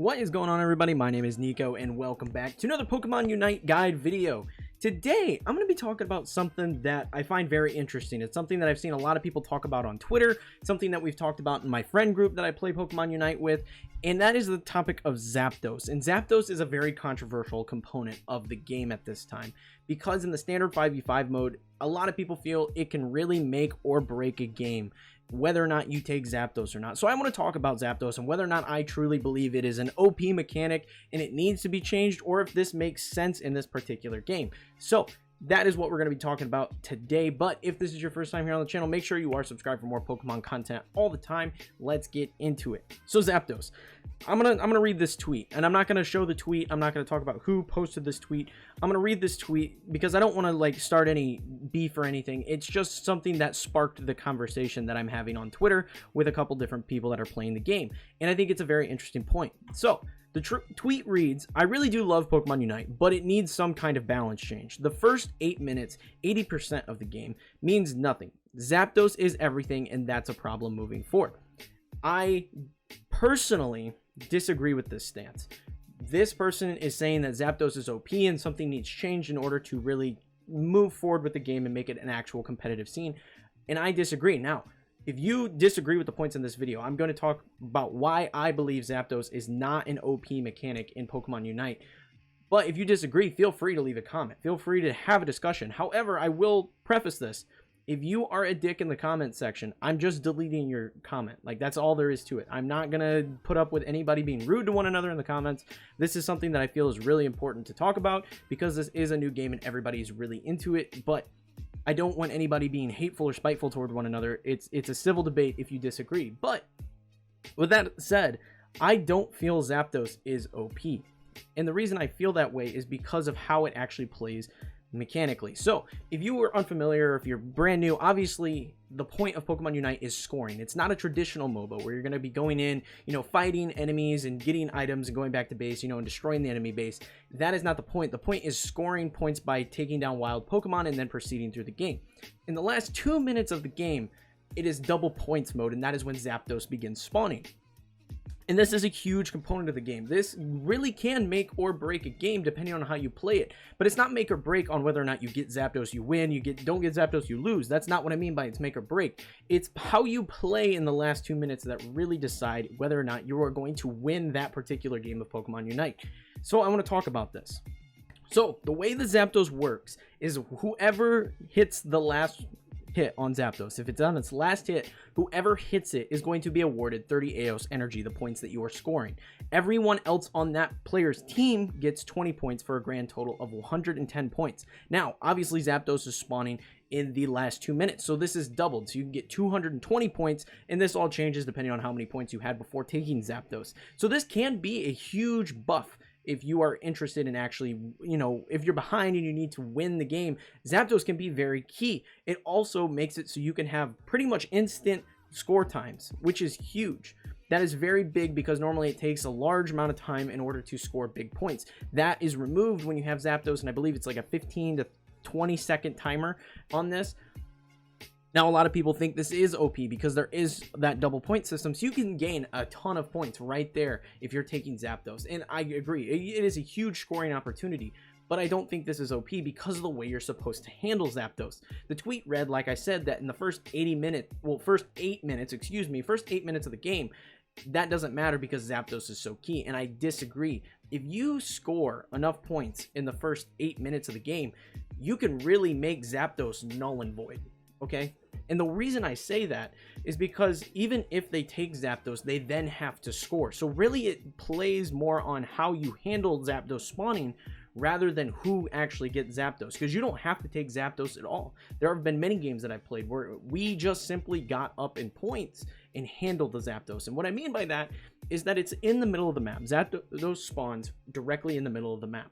What is going on, everybody? My name is Nico and welcome back to another Pokemon Unite guide video. Today I'm going to be talking about something that I find very interesting. It's something that I've seen a lot of people talk about on Twitter, something that we've talked about in my friend group that I play Pokemon Unite with, and that is the topic of Zapdos. And Zapdos is a very controversial component of the game at this time, because in the standard 5v5 mode, a lot of people feel it can really make or break a game, whether or not you take Zapdos or not. So I want to talk about Zapdos and whether or not I truly believe it is an OP mechanic and it needs to be changed, or if this makes sense in this particular game. So that is what we're going to be talking about today. But if this is your first time here on the channel, make sure you are subscribed for more Pokemon content all the time. Let's get into it. So Zapdos, I'm gonna read this tweet, and I'm not gonna show the tweet. I'm not gonna talk about who posted this tweet. I'm gonna read this tweet because I don't want to like start any beef or anything. It's just something that sparked the conversation that I'm having on Twitter with a couple different people that are playing the game, and I think it's a very interesting point. So the tweet reads, "I really do love Pokemon Unite, but it needs some kind of balance change. The first 8 minutes, 80% of the game, means nothing. Zapdos is everything, and that's a problem moving forward." I personally disagree with this stance. This person is saying that Zapdos is OP and something needs changed in order to really move forward with the game and make it an actual competitive scene, and I disagree. Now, if you disagree with the points in this video, I'm going to talk about why I believe Zapdos is not an OP mechanic in Pokemon Unite. But if you disagree, feel free to leave a comment. Feel free to have a discussion. However, I will preface this. If you are a dick in the comment section, I'm just deleting your comment. Like, that's all there is to it. I'm not going to put up with anybody being rude to one another in the comments. This is something that I feel is really important to talk about because this is a new game and everybody's really into it. But I don't want anybody being hateful or spiteful toward one another. It's a civil debate if you disagree. But with that said, I don't feel Zapdos is OP. And the reason I feel that way is because of how it actually plays mechanically. So if you are unfamiliar, if you're brand new, obviously the point of Pokemon Unite is scoring. It's not a traditional MOBA where you're going to be going in, fighting enemies and getting items and going back to base, and destroying the enemy base. That is not the point. The point is scoring points by taking down wild Pokemon and then proceeding through the game. In the last 2 minutes of the game, it is double points mode, and that is when Zapdos begins spawning. And this is a huge component of the game. This really can make or break a game depending on how you play it. But it's not make or break on whether or not you get Zapdos, you win. Don't get Zapdos, you lose. That's not what I mean by it's make or break. It's how you play in the last 2 minutes that really decide whether or not you are going to win that particular game of Pokemon Unite. So I want to talk about this. So the way the Zapdos works is whoever hits the last hit on Zapdos, if it's on its last hit, whoever hits it is going to be awarded 30 Eos energy, the points that you are scoring. Everyone else on that player's team gets 20 points for a grand total of 110 points. Now, obviously Zapdos is spawning in the last 2 minutes, so this is doubled, so you can get 220 points, and this all changes depending on how many points you had before taking Zapdos. So this can be a huge buff if you are interested in actually, if you're behind and you need to win the game. Zapdos can be very key. It also makes it so you can have pretty much instant score times, which is huge. That is very big because normally it takes a large amount of time in order to score big points. That is removed when you have Zapdos, and I believe it's like a 15 to 20 second timer on this. Now, a lot of people think this is OP because there is that double point system, so you can gain a ton of points right there if you're taking Zapdos. And I agree, it is a huge scoring opportunity, but I don't think this is OP because of the way you're supposed to handle Zapdos. The tweet read, like I said, that in the first 8 minutes of the game, that doesn't matter because Zapdos is so key, and I disagree. If you score enough points in the first 8 minutes of the game, you can really make Zapdos null and void. Okay, and the reason I say that is because even if they take Zapdos, they then have to score. So really it plays more on how you handle Zapdos spawning rather than who actually gets Zapdos, because you don't have to take Zapdos at all. There have been many games that I've played where we just simply got up in points and handled the Zapdos. And what I mean by that is that it's in the middle of the map. Zapdos spawns directly in the middle of the map.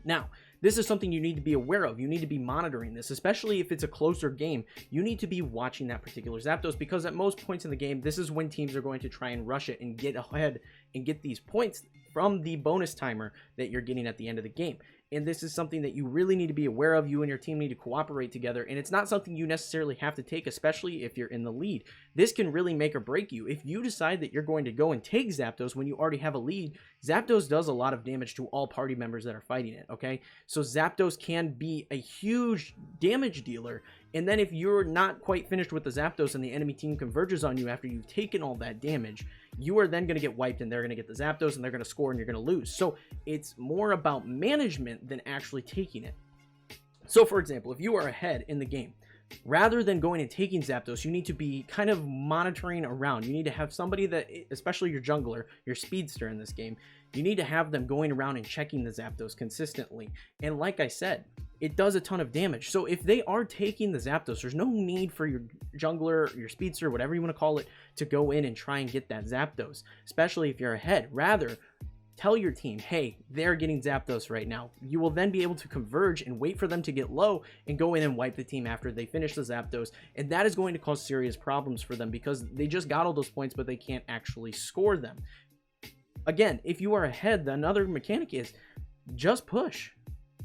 Now, this is something you need to be aware of. You need to be monitoring this, especially if it's a closer game. You need to be watching that particular Zapdos because at most points in the game, this is when teams are going to try and rush it and get ahead and get these points from the bonus timer that you're getting at the end of the game. and this is something that you really need to be aware of. You and your team need to cooperate together, and it's not something you necessarily have to take, especially if you're in the lead. This can really make or break you. If you decide that you're going to go and take Zapdos when you already have a lead, Zapdos does a lot of damage to all party members that are fighting it, okay? So Zapdos can be a huge damage dealer, and then if you're not quite finished with the Zapdos and the enemy team converges on you after you've taken all that damage, you are then going to get wiped and they're going to get the Zapdos and they're going to score and you're going to lose. So it's more about management than actually taking it. So for example, if you are ahead in the game, rather than going and taking Zapdos, you need to be kind of monitoring around. You need to have somebody that, especially your jungler, your speedster in this game, you need to have them going around and checking the Zapdos consistently. And like I said, it does a ton of damage. So if they are taking the Zapdos, there's no need for your jungler, your speedster, whatever you want to call it, to go in and try and get that Zapdos, especially if you're ahead. Rather, tell your team, hey, they're getting Zapdos right now. You will then be able to converge and wait for them to get low and go in and wipe the team after they finish the Zapdos. And that is going to cause serious problems for them because they just got all those points, but they can't actually score them. Again, if you are ahead, the another mechanic is just push.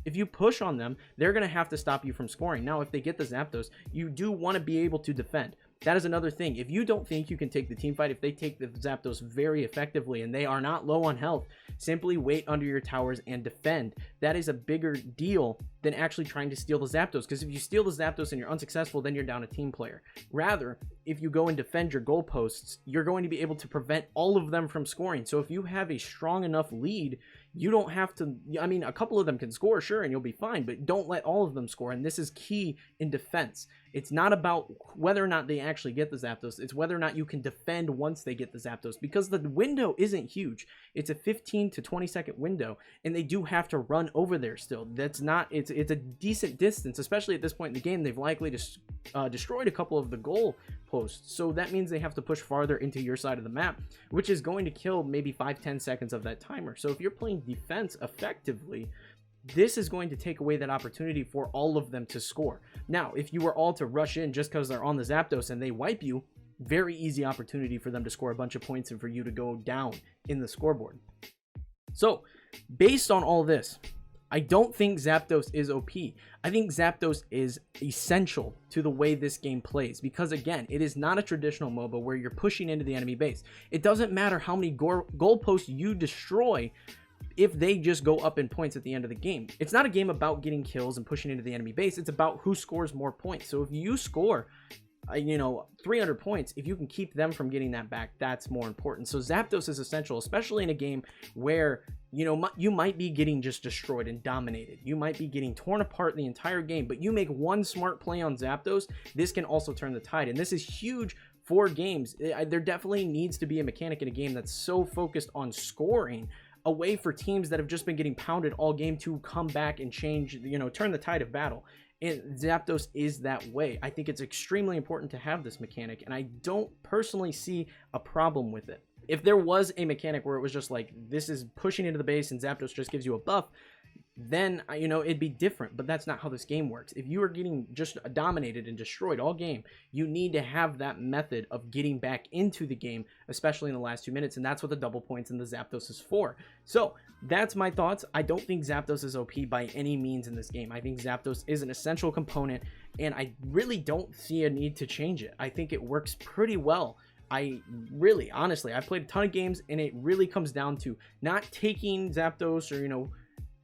If you push on them, they're going to have to stop you from scoring. Now, if they get the Zapdos, you do want to be able to defend. That is another thing. If you don't think you can take the team fight, if they take the Zapdos very effectively and they are not low on health, simply wait under your towers and defend. That is a bigger deal than actually trying to steal the Zapdos, because if you steal the Zapdos and you're unsuccessful, then you're down a team player. Rather, if you go and defend your goalposts, you're going to be able to prevent all of them from scoring. So if you have a strong enough lead, you don't have to, I mean, a couple of them can score, sure, and you'll be fine, but don't let all of them score. And this is key in defense. It's not about whether or not they actually get the Zapdos. It's whether or not you can defend once they get the Zapdos, because the window isn't huge. It's a 15 to 20 second window, and they do have to run over there still. That's not, it's a decent distance, especially at this point in the game. They've likely destroyed a couple of the goal posts, so that means they have to push farther into your side of the map, which is going to kill maybe 5-10 seconds of that timer. So if you're playing defense effectively, this is going to take away that opportunity for all of them to score. Now, if you were all to rush in just because they're on the Zapdos and they wipe you, very easy opportunity for them to score a bunch of points and for you to go down in the scoreboard. So, based on all this, I don't think Zapdos is OP. I think Zapdos is essential to the way this game plays because, again, it is not a traditional MOBA where you're pushing into the enemy base. It doesn't matter how many goalposts you destroy if they just go up in points at the end of the game. It's not a game about getting kills and pushing into the enemy base. It's about who scores more points. So if you score 300 points, if you can keep them from getting that back, that's more important. So Zapdos is essential, especially in a game where you might be getting just destroyed and dominated. You might be getting torn apart the entire game, but you make one smart play on Zapdos, this can also turn the tide. And this is huge for games. There definitely needs to be a mechanic in a game that's so focused on scoring, a way for teams that have just been getting pounded all game to come back and change, turn the tide of battle. And Zapdos is that way. I think it's extremely important to have this mechanic, and I don't personally see a problem with it. If there was a mechanic where it was just like, this is pushing into the base and Zapdos just gives you a buff, then, it'd be different, but that's not how this game works. If you are getting just dominated and destroyed all game, you need to have that method of getting back into the game, especially in the last 2 minutes, and that's what the double points and the Zapdos is for. So, that's my thoughts. I don't think Zapdos is OP by any means in this game. I think Zapdos is an essential component, and I really don't see a need to change it. I think it works pretty well. Honestly, I've played a ton of games, and it really comes down to not taking Zapdos or,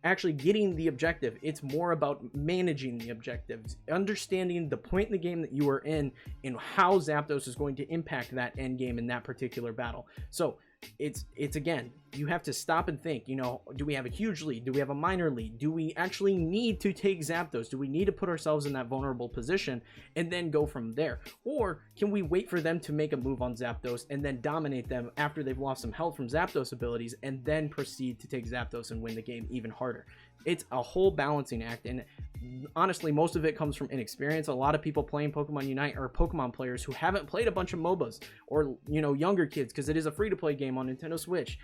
actually getting the objective. It's more about managing the objectives, understanding the point in the game that you are in, and how Zapdos is going to impact that end game in that particular battle. So it's again, you have to stop and think, do we have a huge lead? Do we have a minor lead? Do we actually need to take Zapdos? Do we need to put ourselves in that vulnerable position and then go from there? Or can we wait for them to make a move on Zapdos and then dominate them after they've lost some health from Zapdos abilities and then proceed to take Zapdos and win the game even harder? It's a whole balancing act, and honestly, most of it comes from inexperience. A lot of people playing Pokemon Unite are Pokemon players who haven't played a bunch of MOBAs, or younger kids, because it is a free-to-play game on Nintendo Switch.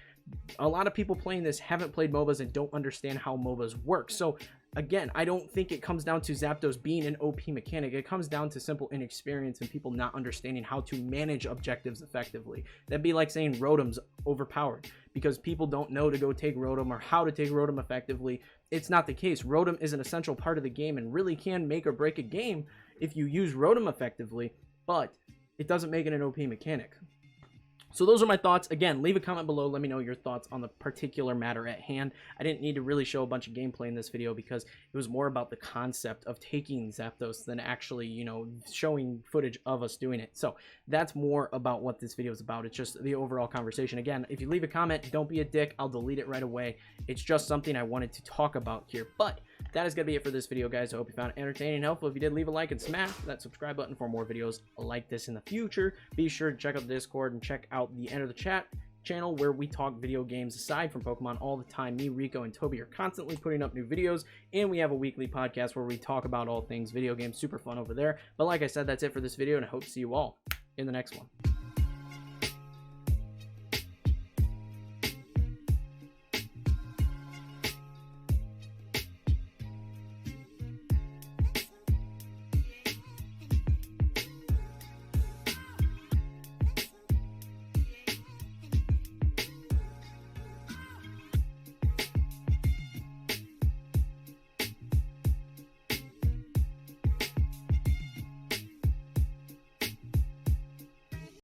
A lot of people playing this haven't played MOBAs and don't understand how MOBAs work. So again, I don't think it comes down to Zapdos being an OP mechanic. It comes down to simple inexperience and people not understanding how to manage objectives effectively. That'd be like saying Rotom's overpowered because people don't know to go take Rotom or how to take Rotom effectively. It's not the case. Rotom is an essential part of the game and really can make or break a game if you use Rotom effectively, but it doesn't make it an OP mechanic. So those are my thoughts. Again, leave a comment below. Let me know your thoughts on the particular matter at hand. I didn't need to really show a bunch of gameplay in this video because it was more about the concept of taking Zapdos than actually, you know, showing footage of us doing it. So that's more about what this video is about. It's just the overall conversation. Again, if you leave a comment, don't be a dick. I'll delete it right away. It's just something I wanted to talk about here. But that is going to be it for this video, guys. I hope you found it entertaining and helpful. If you did, leave a like and smash that subscribe button for more videos like this in the future. Be sure to check out the Discord and check out the Enter the Chat channel where we talk video games aside from Pokemon all the time. Me, Rico, and Toby are constantly putting up new videos, and we have a weekly podcast where we talk about all things video games. Super fun over there. But like I said, that's it for this video, and I hope to see you all in the next one.